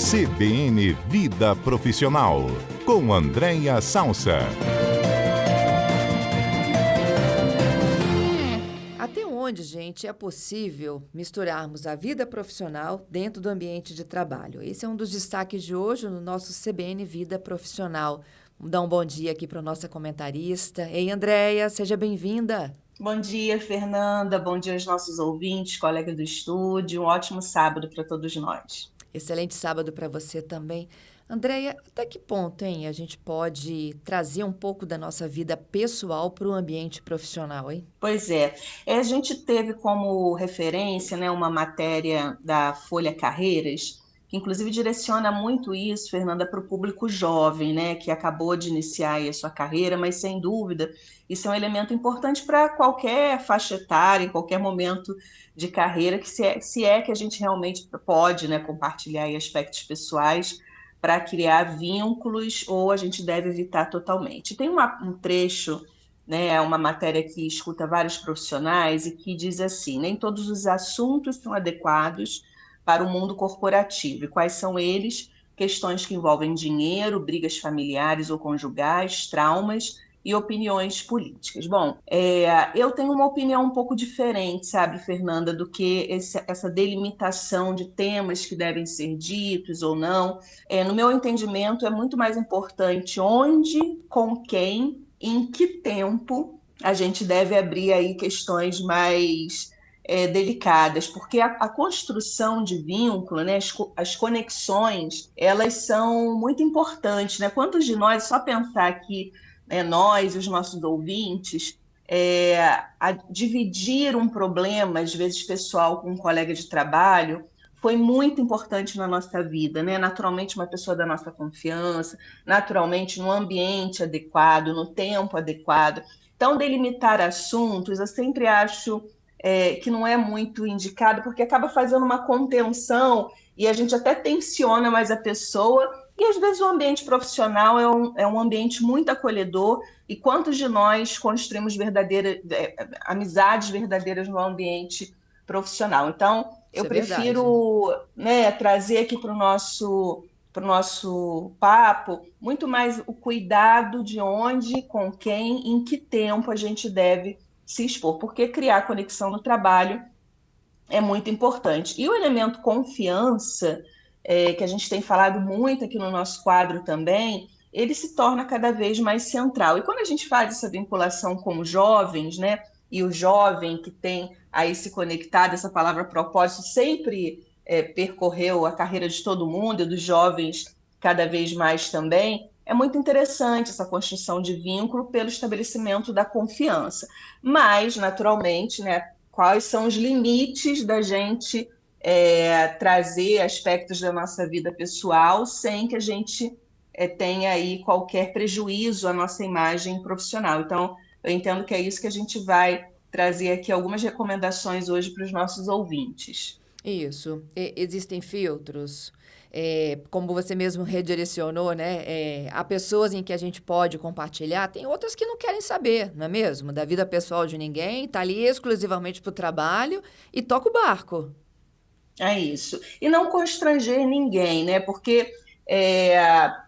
CBN Vida Profissional, com Andréia Salsa. Até onde, gente, é possível misturarmos a vida profissional dentro do ambiente de trabalho? Esse é um dos destaques de hoje no nosso CBN Vida Profissional. Vamos dar um bom dia aqui para a nossa comentarista. Ei, Andréia, seja bem-vinda. Bom dia, Fernanda. Bom dia aos nossos ouvintes, colegas do estúdio. Um ótimo sábado para todos nós. Excelente sábado para você também. Andréia, até que ponto, a gente pode trazer um pouco da nossa vida pessoal para o ambiente profissional, hein? Pois é. A gente teve como referência, né, uma matéria da Folha Carreiras, que inclusive direciona muito isso, Fernanda, para o público jovem, né, que acabou de iniciar aí a sua carreira, mas sem dúvida isso é um elemento importante para qualquer faixa etária, em qualquer momento de carreira, que se é que a gente realmente pode, né, compartilhar aí aspectos pessoais para criar vínculos, ou a gente deve evitar totalmente. Tem um trecho, né, uma matéria que escuta vários profissionais e que diz assim: nem todos os assuntos são adequados para o mundo corporativo. E quais são eles? Questões que envolvem dinheiro, brigas familiares ou conjugais, traumas e opiniões políticas. Bom, eu tenho uma opinião um pouco diferente, sabe, Fernanda, do que essa delimitação de temas que devem ser ditos ou não. No meu entendimento, é muito mais importante onde, com quem, em que tempo a gente deve abrir aí questões mais delicadas, porque a construção de vínculo, né, as conexões, elas são muito importantes, né? Quantos de nós, só pensar que nós e os nossos ouvintes, a dividir um problema, às vezes pessoal, com um colega de trabalho, foi muito importante na nossa vida, né? Naturalmente, uma pessoa da nossa confiança, naturalmente, no ambiente adequado, no tempo adequado. Então, delimitar assuntos, eu sempre acho que não é muito indicado, porque acaba fazendo uma contenção e a gente até tensiona mais a pessoa, e às vezes o ambiente profissional é um ambiente muito acolhedor, e quantos de nós construímos amizades verdadeiras no ambiente profissional. Então, eu prefiro, né, trazer aqui para o nosso papo muito mais o cuidado de onde, com quem, em que tempo a gente deve se expor, porque criar conexão no trabalho é muito importante. E o elemento confiança, que a gente tem falado muito aqui no nosso quadro também, ele se torna cada vez mais central. E quando a gente faz essa vinculação com os jovens, né, e o jovem que tem aí se conectado, essa palavra propósito sempre percorreu a carreira de todo mundo, e dos jovens cada vez mais também, é muito interessante essa construção de vínculo pelo estabelecimento da confiança. Mas, naturalmente, né, quais são os limites da gente trazer aspectos da nossa vida pessoal sem que a gente tenha aí qualquer prejuízo à nossa imagem profissional. Então, eu entendo que é isso que a gente vai trazer aqui, algumas recomendações hoje para os nossos ouvintes. Isso. Existem filtros, como você mesmo redirecionou, né? Há pessoas em que a gente pode compartilhar, tem outras que não querem saber, não é mesmo? Da vida pessoal de ninguém, está ali exclusivamente para o trabalho e toca o barco. É isso. E não constranger ninguém, né? Porque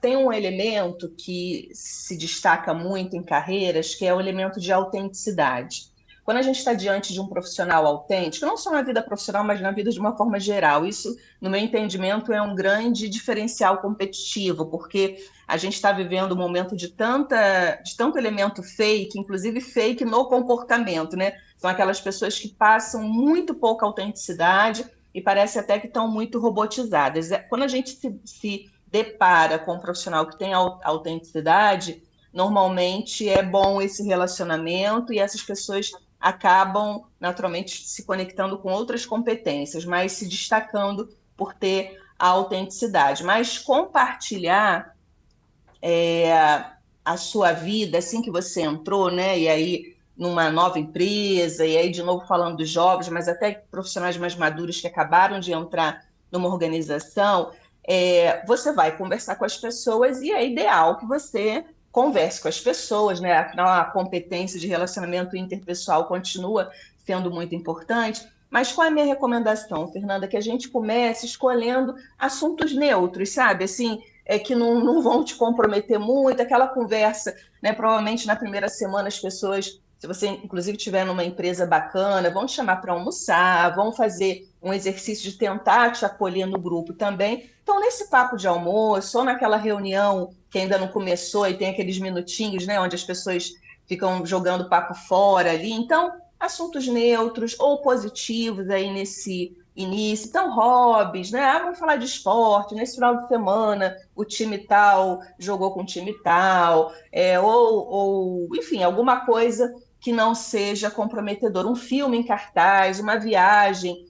tem um elemento que se destaca muito em carreiras, que é o elemento de autenticidade. Quando a gente está diante de um profissional autêntico, não só na vida profissional, mas na vida de uma forma geral, isso, no meu entendimento, é um grande diferencial competitivo, porque a gente está vivendo um momento de tanto elemento fake, inclusive fake no comportamento, né? São aquelas pessoas que passam muito pouca autenticidade e parece até que estão muito robotizadas. Quando a gente se depara com um profissional que tem autenticidade, normalmente é bom esse relacionamento e essas pessoas acabam naturalmente se conectando com outras competências, mas se destacando por ter a autenticidade. Mas compartilhar a sua vida assim que você entrou, né? E aí numa nova empresa, e aí de novo falando dos jovens, mas até profissionais mais maduros que acabaram de entrar numa organização, você vai conversar com as pessoas e é ideal que você converse com as pessoas, né? Afinal, a competência de relacionamento interpessoal continua sendo muito importante, Mas qual é a minha recomendação, Fernanda? Que a gente comece escolhendo assuntos neutros, sabe? Assim, que não vão te comprometer muito, aquela conversa, né? Provavelmente na primeira semana as pessoas, se você inclusive estiver numa empresa bacana, vão te chamar para almoçar, vão fazer um exercício de tentar te acolher no grupo também. Então, nesse papo de almoço, ou naquela reunião que ainda não começou e tem aqueles minutinhos, né? Onde as pessoas ficam jogando papo fora ali. Então, assuntos neutros ou positivos aí nesse início. Então, hobbies, né? Vamos falar de esporte. Nesse final de semana, o time tal jogou com o time tal, enfim, alguma coisa que não seja comprometedor. Um filme em cartaz, uma viagem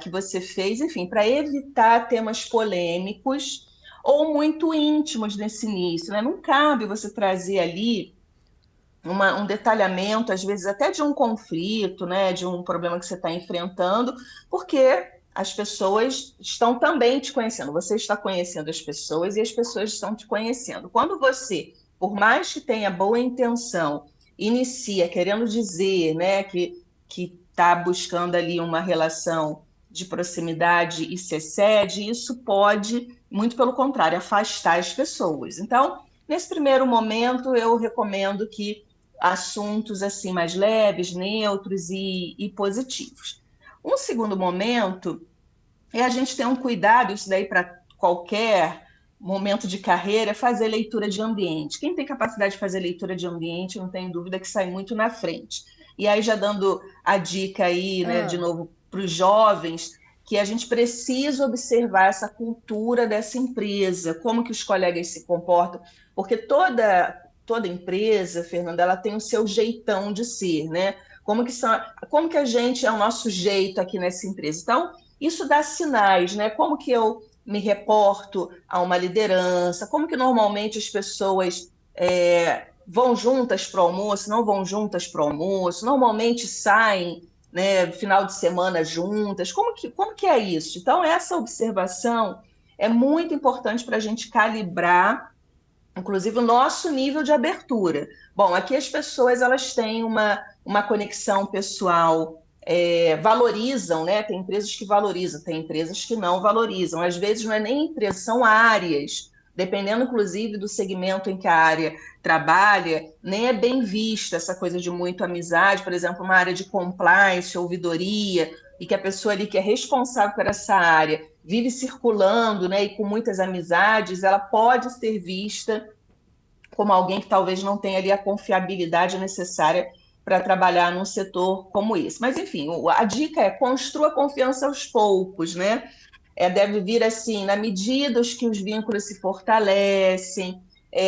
que você fez, enfim, para evitar temas polêmicos ou muito íntimos nesse início, né? Não cabe você trazer ali um detalhamento, às vezes até de um conflito, né, de um problema que você está enfrentando, porque as pessoas estão também te conhecendo. Você está conhecendo as pessoas e as pessoas estão te conhecendo. Quando você, por mais que tenha boa intenção, inicia querendo dizer, né, que está buscando ali uma relação de proximidade e se excede, isso pode, muito pelo contrário, afastar as pessoas. Então, nesse primeiro momento, eu recomendo que assuntos assim mais leves, neutros e positivos. Um segundo momento é a gente ter um cuidado, isso daí para qualquer momento de carreira, é fazer leitura de ambiente. Quem tem capacidade de fazer leitura de ambiente, não tem dúvida que sai muito na frente. E aí, já dando a dica aí, né, de novo, para os jovens, que a gente precisa observar essa cultura dessa empresa, como que os colegas se comportam, porque toda empresa, Fernanda, ela tem o seu jeitão de ser, né? Como que a gente é o nosso jeito aqui nessa empresa. Então, isso dá sinais, né? Como que eu me reporto a uma liderança, como que normalmente as pessoas vão juntas para o almoço, não vão juntas para o almoço, normalmente saem, né, final de semana juntas, como que é isso? Então, essa observação é muito importante para a gente calibrar, inclusive, o nosso nível de abertura. Bom, aqui as pessoas elas têm uma conexão pessoal, valorizam, né? Tem empresas que valorizam, tem empresas que não valorizam. Às vezes não é nem empresa, são áreas, dependendo, inclusive, do segmento em que a área trabalha, nem é bem vista essa coisa de muito amizade, por exemplo, uma área de compliance, ouvidoria, e que a pessoa ali que é responsável por essa área vive circulando, né, e com muitas amizades, ela pode ser vista como alguém que talvez não tenha ali a confiabilidade necessária para trabalhar num setor como esse. Mas, enfim, a dica é construa confiança aos poucos, né? Deve vir assim, na medida que os vínculos se fortalecem,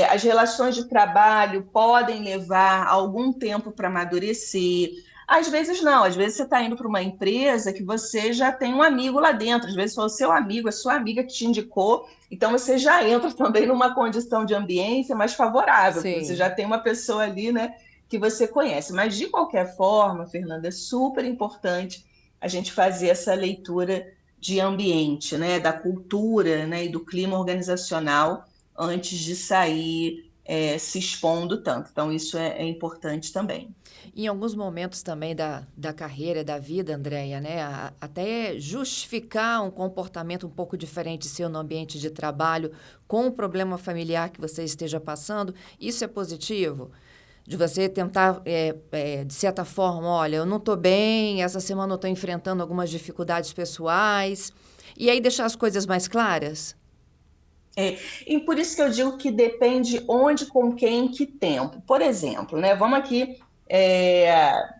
as relações de trabalho podem levar algum tempo para amadurecer. Às vezes não, às vezes você está indo para uma empresa que você já tem um amigo lá dentro, às vezes foi o seu amigo, a sua amiga que te indicou, então você já entra também numa condição de ambiência mais favorável, porque você Sim. já tem uma pessoa ali, né, que você conhece. Mas de qualquer forma, Fernanda, é super importante a gente fazer essa leitura de ambiente, né, da cultura, né, e do clima organizacional antes de sair se expondo tanto. Então, isso é importante também. Em alguns momentos também da carreira, da vida, Andréia, né? Até justificar um comportamento um pouco diferente seu no ambiente de trabalho com o problema familiar que você esteja passando, isso é positivo? De você tentar, de certa forma, olha, eu não estou bem, essa semana eu estou enfrentando algumas dificuldades pessoais, e aí deixar as coisas mais claras? E por isso que eu digo que depende onde, com quem, em que tempo. Por exemplo, né, vamos aqui,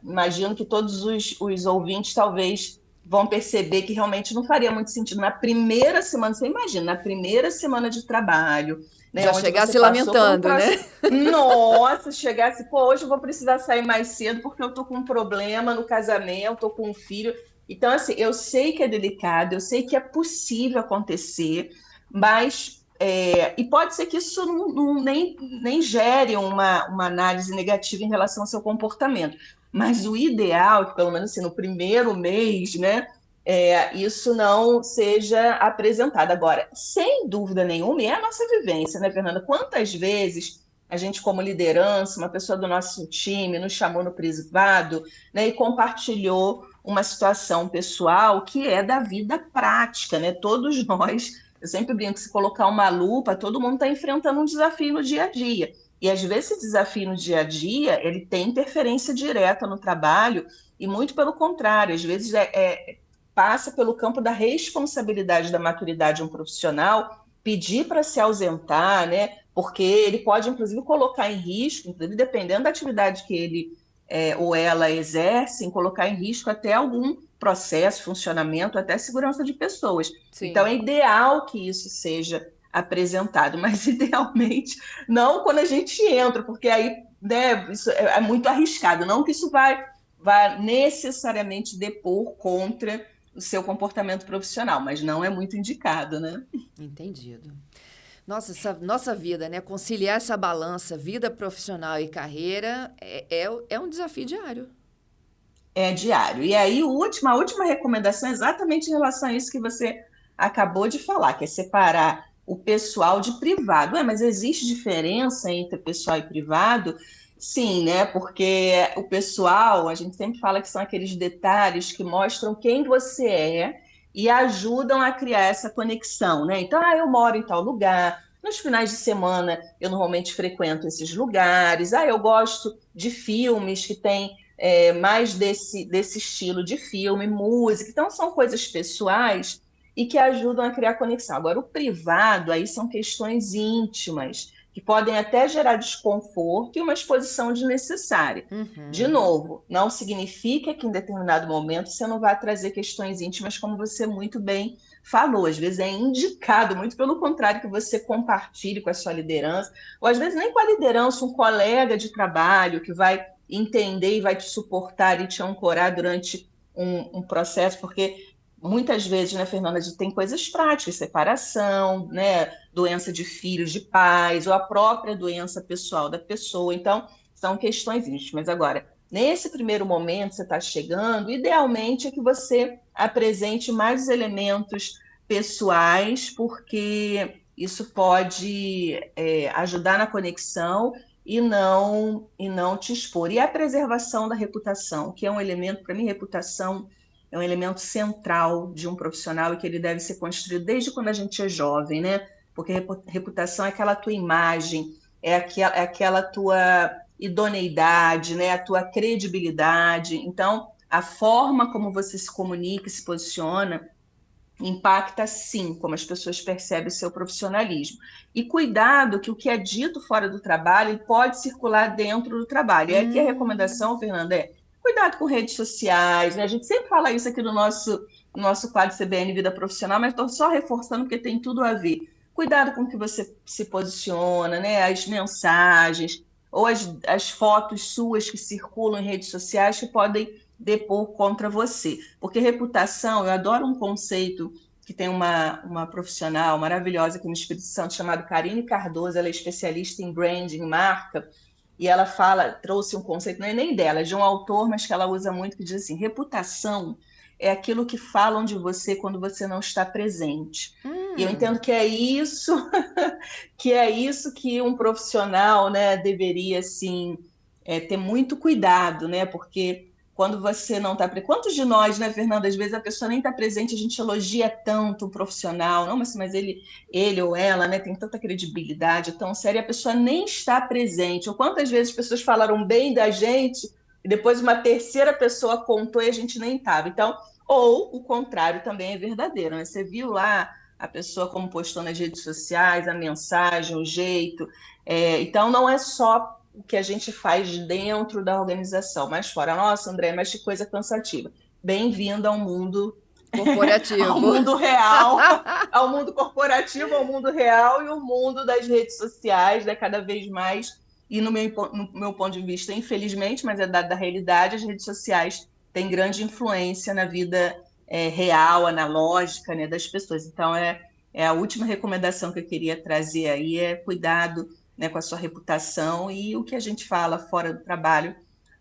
imagino que todos os ouvintes talvez vão perceber que realmente não faria muito sentido na primeira semana, você imagina, na primeira semana de trabalho, né, Já onde chegar você se passou por um lamentando, né? processo. Nossa, chegasse, pô, hoje eu vou precisar sair mais cedo porque eu tô com um problema no casamento, tô com um filho. Então, assim, eu sei que é delicado, eu sei que é possível acontecer, mas e pode ser que isso nem gere uma análise negativa em relação ao seu comportamento. Mas o ideal é que, pelo menos assim, no primeiro mês, né, isso não seja apresentado. Agora, sem dúvida nenhuma, e é a nossa vivência, né, Fernanda? Quantas vezes a gente, como liderança, uma pessoa do nosso time, nos chamou no privado, né, e compartilhou uma situação pessoal que é da vida prática, né? Todos nós, eu sempre brinco que se colocar uma lupa, todo mundo está enfrentando um desafio no dia a dia. E às vezes esse desafio no dia a dia, ele tem interferência direta no trabalho, e muito pelo contrário, às vezes passa pelo campo da responsabilidade da maturidade de um profissional, pedir para se ausentar, né? Porque ele pode, inclusive, colocar em risco, inclusive, dependendo da atividade que ele ou ela exercem, colocar em risco até algum processo, funcionamento, até segurança de pessoas. Sim. Então, é ideal que isso seja apresentado, mas idealmente não quando a gente entra, porque aí, né, isso é muito arriscado, não que isso vai necessariamente depor contra o seu comportamento profissional, mas não é muito indicado, né? Entendido. Nossa vida, né? Conciliar essa balança, vida profissional e carreira, é um desafio diário. É diário. E aí, a última recomendação é exatamente em relação a isso que você acabou de falar, que é separar o pessoal de privado. Mas existe diferença entre pessoal e privado? Sim, né? Porque o pessoal, a gente sempre fala que são aqueles detalhes que mostram quem você é e ajudam a criar essa conexão, né? Então, eu moro em tal lugar, nos finais de semana eu normalmente frequento esses lugares, eu gosto de filmes que têm mais desse estilo de filme, música. Então, são coisas pessoais e que ajudam a criar conexão. Agora, o privado, aí são questões íntimas, que podem até gerar desconforto e uma exposição desnecessária. Uhum. De novo, não significa que em determinado momento você não vai trazer questões íntimas, como você muito bem falou. Às vezes é indicado, muito pelo contrário, que você compartilhe com a sua liderança, ou às vezes nem com a liderança, um colega de trabalho que vai entender e vai te suportar e te ancorar durante um processo, porque muitas vezes, né, Fernanda, a gente tem coisas práticas, separação, né, doença de filhos, de pais, ou a própria doença pessoal da pessoa. Então, são questões íntimas. Agora, nesse primeiro momento, você está chegando, idealmente é que você apresente mais os elementos pessoais, porque isso pode ajudar na conexão e não te expor. E a preservação da reputação, que é um elemento, para mim, reputação é um elemento central de um profissional e que ele deve ser construído desde quando a gente é jovem, né? Porque reputação é aquela tua imagem, é aquela tua idoneidade, né? A tua credibilidade. Então, a forma como você se comunica e se posiciona impacta, sim, como as pessoas percebem o seu profissionalismo. E cuidado que o que é dito fora do trabalho pode circular dentro do trabalho. E aqui a recomendação, Fernanda, cuidado com redes sociais, né? A gente sempre fala isso aqui no nosso quadro CBN Vida Profissional, mas estou só reforçando porque tem tudo a ver. Cuidado com o que você se posiciona, né? As mensagens ou as fotos suas que circulam em redes sociais que podem depor contra você. Porque reputação, eu adoro um conceito que tem uma profissional maravilhosa aqui no Espírito Santo, chamada Karine Cardoso, ela é especialista em branding, marca, e ela trouxe um conceito, não é nem dela, é de um autor, mas que ela usa muito, que diz assim, reputação é aquilo que falam de você quando você não está presente. E eu entendo que é isso que um profissional, né, deveria, assim, ter muito cuidado, né, porque quando você não está presente. Quantos de nós, né, Fernanda? Às vezes a pessoa nem está presente, a gente elogia tanto o profissional, não, mas ele ou ela, né, tem tanta credibilidade, é tão séria, a pessoa nem está presente. Ou quantas vezes as pessoas falaram bem da gente e depois uma terceira pessoa contou e a gente nem estava. Então, ou o contrário também é verdadeiro, né? Você viu lá a pessoa como postou nas redes sociais, a mensagem, o jeito. Então, não é só o que a gente faz dentro da organização, mas fora. Nossa, André, mas que coisa cansativa. Bem-vindo ao mundo corporativo, ao mundo real, ao mundo corporativo, ao mundo real e o mundo das redes sociais, né, cada vez mais. E no meu ponto de vista, infelizmente, mas é dado da realidade, as redes sociais têm grande influência na vida real, analógica, né, das pessoas. Então, a última recomendação que eu queria trazer aí é cuidado, né, com a sua reputação, e o que a gente fala fora do trabalho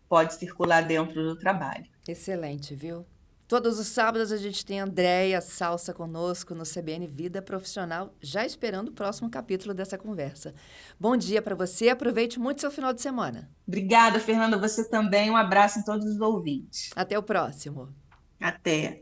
pode circular dentro do trabalho. Excelente, viu? Todos os sábados a gente tem a Andréia Salsa conosco no CBN Vida Profissional, já esperando o próximo capítulo dessa conversa. Bom dia para você, aproveite muito seu final de semana. Obrigada, Fernanda, você também. Um abraço em todos os ouvintes. Até o próximo. Até.